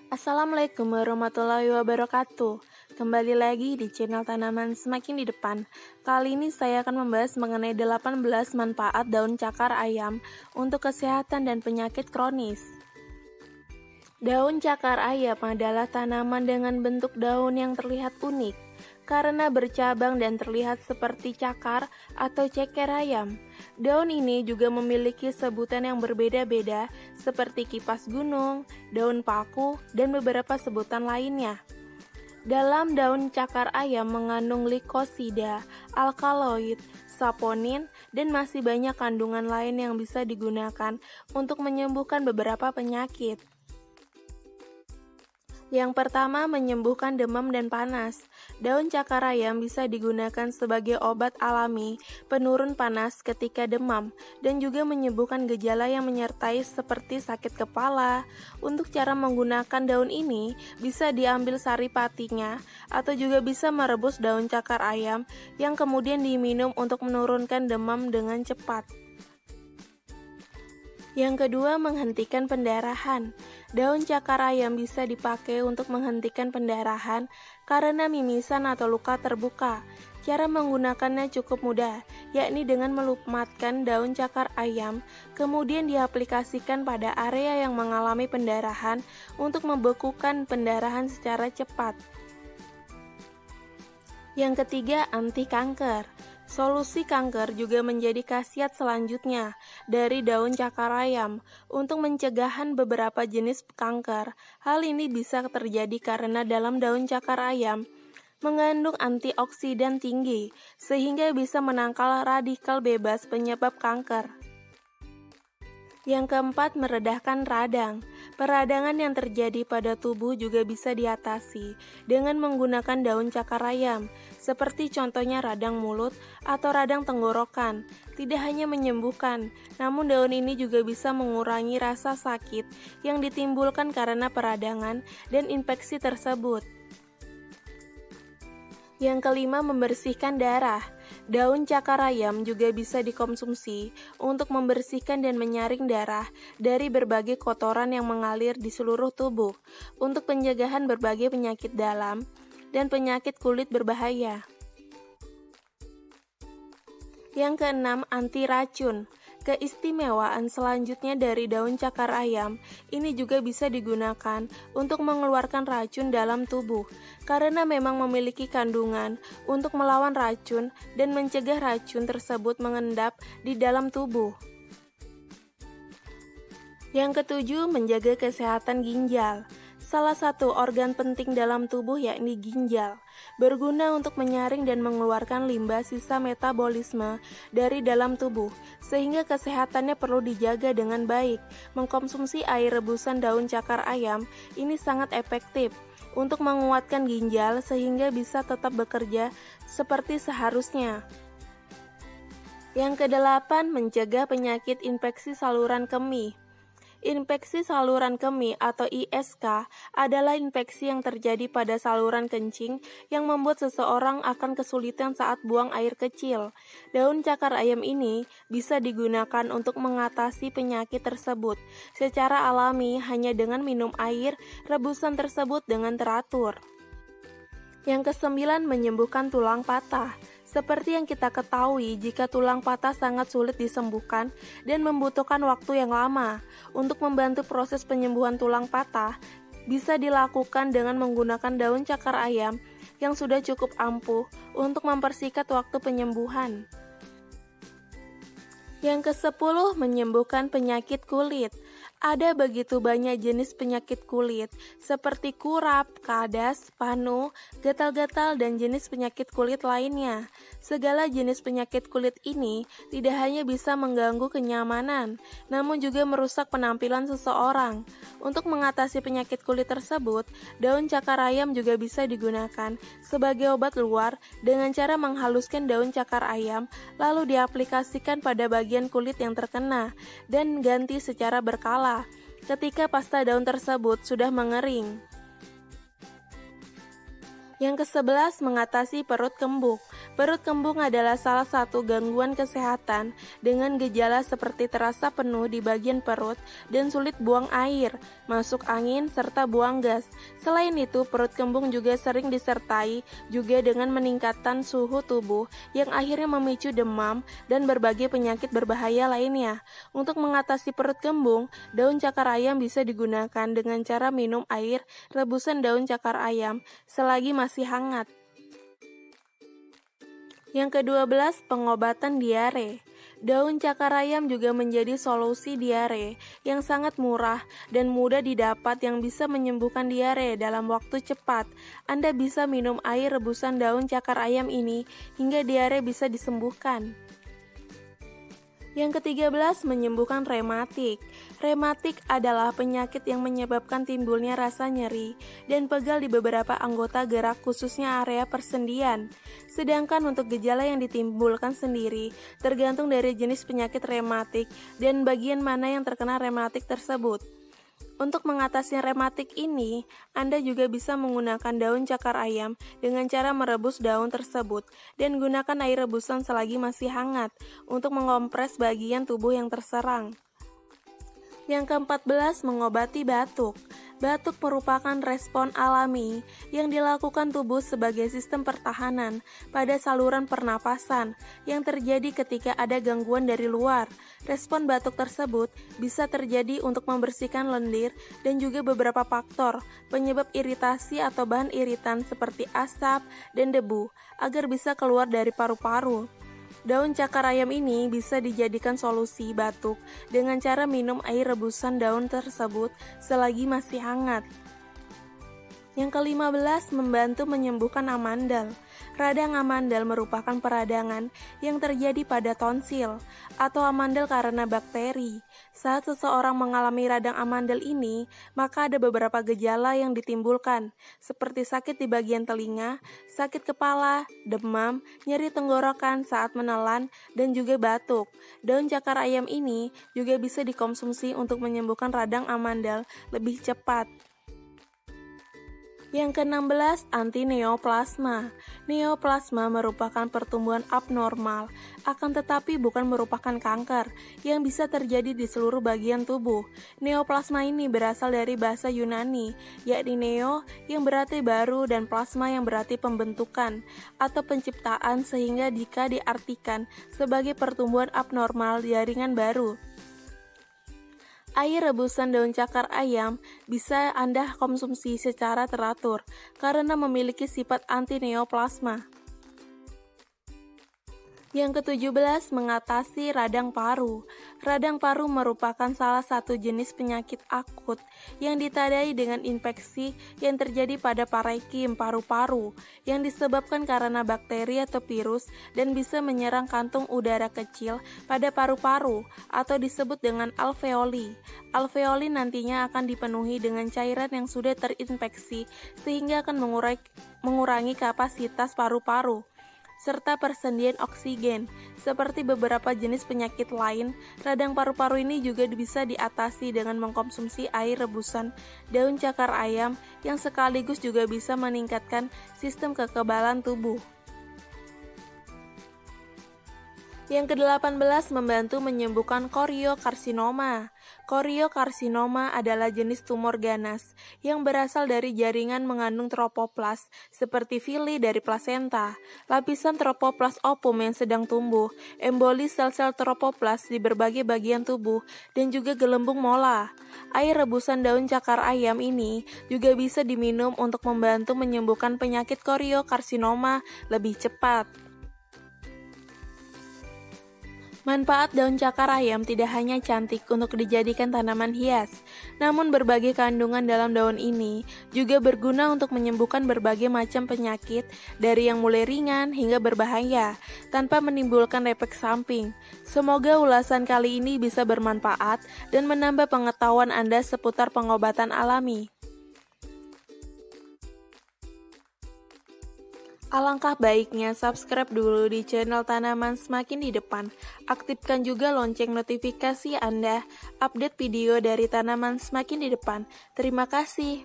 Assalamualaikum warahmatullahi wabarakatuh. Kembali lagi di channel Tanaman Semakin di Depan. Kali ini saya akan membahas mengenai 18 manfaat daun cakar ayam untuk kesehatan dan penyakit kronis. Daun cakar ayam adalah tanaman dengan bentuk daun yang terlihat unik karena bercabang dan terlihat seperti cakar atau ceker ayam. Daun ini juga memiliki sebutan yang berbeda-beda seperti kipas gunung, daun paku, dan beberapa sebutan lainnya. Dalam daun cakar ayam mengandung glikosida, alkaloid, saponin, dan masih banyak kandungan lain yang bisa digunakan untuk menyembuhkan beberapa penyakit. Yang pertama, menyembuhkan demam dan panas. Daun cakar ayam bisa digunakan sebagai obat alami penurun panas ketika demam dan juga menyembuhkan gejala yang menyertai seperti sakit kepala. Untuk cara menggunakan daun ini, bisa diambil sari patinya atau juga bisa merebus daun cakar ayam yang kemudian diminum untuk menurunkan demam dengan cepat. Yang kedua, menghentikan pendarahan. Daun cakar ayam bisa dipakai untuk menghentikan pendarahan karena mimisan atau luka terbuka. Cara menggunakannya cukup mudah, yakni dengan melumatkan daun cakar ayam, kemudian diaplikasikan pada area yang mengalami pendarahan untuk membekukan pendarahan secara cepat. Yang ketiga, anti kanker. Solusi kanker juga menjadi khasiat selanjutnya dari daun cakar ayam untuk pencegahan beberapa jenis kanker. Hal ini bisa terjadi karena dalam daun cakar ayam mengandung antioksidan tinggi sehingga bisa menangkal radikal bebas penyebab kanker. Yang keempat, meredahkan radang. Peradangan yang terjadi pada tubuh juga bisa diatasi dengan menggunakan daun cakar ayam, seperti contohnya radang mulut atau radang tenggorokan. Tidak hanya menyembuhkan, namun daun ini juga bisa mengurangi rasa sakit yang ditimbulkan karena peradangan dan infeksi tersebut. Yang kelima, membersihkan darah. Daun cakar ayam juga bisa dikonsumsi untuk membersihkan dan menyaring darah dari berbagai kotoran yang mengalir di seluruh tubuh untuk pencegahan berbagai penyakit dalam dan penyakit kulit berbahaya. Yang keenam, anti racun. Keistimewaan selanjutnya dari daun cakar ayam ini juga bisa digunakan untuk mengeluarkan racun dalam tubuh karena memang memiliki kandungan untuk melawan racun dan mencegah racun tersebut mengendap di dalam tubuh. Yang ketujuh, menjaga kesehatan ginjal. Salah satu organ penting dalam tubuh yakni ginjal, berguna untuk menyaring dan mengeluarkan limbah sisa metabolisme dari dalam tubuh, sehingga kesehatannya perlu dijaga dengan baik. Mengkonsumsi air rebusan daun cakar ayam ini sangat efektif untuk menguatkan ginjal sehingga bisa tetap bekerja seperti seharusnya. Yang kedelapan, mencegah penyakit infeksi saluran kemih. Infeksi saluran kemih atau ISK adalah infeksi yang terjadi pada saluran kencing yang membuat seseorang akan kesulitan saat buang air kecil. Daun cakar ayam ini bisa digunakan untuk mengatasi penyakit tersebut secara alami hanya dengan minum air rebusan tersebut dengan teratur. Yang kesembilan, menyembuhkan tulang patah. Seperti yang kita ketahui, jika tulang patah sangat sulit disembuhkan dan membutuhkan waktu yang lama. Untuk membantu proses penyembuhan tulang patah, bisa dilakukan dengan menggunakan daun cakar ayam yang sudah cukup ampuh untuk mempersingkat waktu penyembuhan. Yang ke-10, menyembuhkan penyakit kulit. Ada begitu banyak jenis penyakit kulit, seperti kurap, kadas, panu, gatal-gatal, dan jenis penyakit kulit lainnya. Segala jenis penyakit kulit ini tidak hanya bisa mengganggu kenyamanan, namun juga merusak penampilan seseorang. Untuk mengatasi penyakit kulit tersebut, daun cakar ayam juga bisa digunakan sebagai obat luar dengan cara menghaluskan daun cakar ayam, lalu diaplikasikan pada bagian kulit yang terkena, dan ganti secara berkala ketika pasta daun tersebut sudah mengering. Yang ke-11, mengatasi perut kembung. Perut kembung adalah salah satu gangguan kesehatan dengan gejala seperti terasa penuh di bagian perut dan sulit buang air, masuk angin, serta buang gas. Selain itu, perut kembung juga sering disertai juga dengan meningkatkan suhu tubuh yang akhirnya memicu demam dan berbagai penyakit berbahaya lainnya. Untuk mengatasi perut kembung, daun cakar ayam bisa digunakan dengan cara minum air rebusan daun cakar ayam selagi masih hangat. Yang ke-12, pengobatan diare. Daun cakar ayam juga menjadi solusi diare yang sangat murah dan mudah didapat yang bisa menyembuhkan diare dalam waktu cepat. Anda bisa minum air rebusan daun cakar ayam ini hingga diare bisa disembuhkan. Yang ke-13, menyembuhkan rematik. Rematik adalah penyakit yang menyebabkan timbulnya rasa nyeri dan pegal di beberapa anggota gerak khususnya area persendian. Sedangkan untuk gejala yang ditimbulkan sendiri tergantung dari jenis penyakit rematik dan bagian mana yang terkena rematik tersebut. Untuk mengatasi rematik ini, Anda juga bisa menggunakan daun cakar ayam dengan cara merebus daun tersebut dan gunakan air rebusan selagi masih hangat untuk mengompres bagian tubuh yang terserang. Yang ke-14, mengobati batuk. Batuk merupakan respon alami yang dilakukan tubuh sebagai sistem pertahanan pada saluran pernapasan yang terjadi ketika ada gangguan dari luar. Respon batuk tersebut bisa terjadi untuk membersihkan lendir dan juga beberapa faktor penyebab iritasi atau bahan iritan seperti asap dan debu agar bisa keluar dari paru-paru. Daun cakar ayam ini bisa dijadikan solusi batuk dengan cara minum air rebusan daun tersebut selagi masih hangat. Yang ke-15, membantu menyembuhkan amandal. Radang amandal merupakan peradangan yang terjadi pada tonsil atau amandal karena bakteri. Saat seseorang mengalami radang amandal ini, maka ada beberapa gejala yang ditimbulkan, seperti sakit di bagian telinga, sakit kepala, demam, nyeri tenggorokan saat menelan, dan juga batuk. Daun cakar ayam ini juga bisa dikonsumsi untuk menyembuhkan radang amandal lebih cepat. Yang ke-16, anti-neoplasma. Neoplasma merupakan pertumbuhan abnormal, akan tetapi bukan merupakan kanker yang bisa terjadi di seluruh bagian tubuh. Neoplasma ini berasal dari bahasa Yunani, yakni neo yang berarti baru dan plasma yang berarti pembentukan atau penciptaan, sehingga jika diartikan sebagai pertumbuhan abnormal jaringan baru. Air rebusan daun cakar ayam bisa Anda konsumsi secara teratur karena memiliki sifat anti-neoplasma. Yang ke-17, mengatasi radang paru. Radang paru merupakan salah satu jenis penyakit akut yang ditandai dengan infeksi yang terjadi pada parenkim paru-paru yang disebabkan karena bakteri atau virus dan bisa menyerang kantung udara kecil pada paru-paru atau disebut dengan alveoli. Alveoli nantinya akan dipenuhi dengan cairan yang sudah terinfeksi sehingga akan mengurangi kapasitas paru-paru serta persendian oksigen. Seperti beberapa jenis penyakit lain, radang paru-paru ini juga bisa diatasi dengan mengkonsumsi air rebusan daun cakar ayam yang sekaligus juga bisa meningkatkan sistem kekebalan tubuh. Yang ke-18, membantu menyembuhkan koriokarsinoma. Koriokarsinoma adalah jenis tumor ganas yang berasal dari jaringan mengandung tropoplas seperti villi dari plasenta, lapisan tropoplas opum yang sedang tumbuh, emboli sel-sel tropoplas di berbagai bagian tubuh, dan juga gelembung mola. Air rebusan daun cakar ayam ini juga bisa diminum untuk membantu menyembuhkan penyakit koriokarsinoma lebih cepat. Manfaat daun cakar ayam tidak hanya cantik untuk dijadikan tanaman hias, namun berbagai kandungan dalam daun ini juga berguna untuk menyembuhkan berbagai macam penyakit dari yang mulai ringan hingga berbahaya, tanpa menimbulkan efek samping. Semoga ulasan kali ini bisa bermanfaat dan menambah pengetahuan Anda seputar pengobatan alami. Alangkah baiknya subscribe dulu di channel Tanaman Semakin di Depan. Aktifkan juga lonceng notifikasi Anda update video dari Tanaman Semakin di Depan. Terima kasih.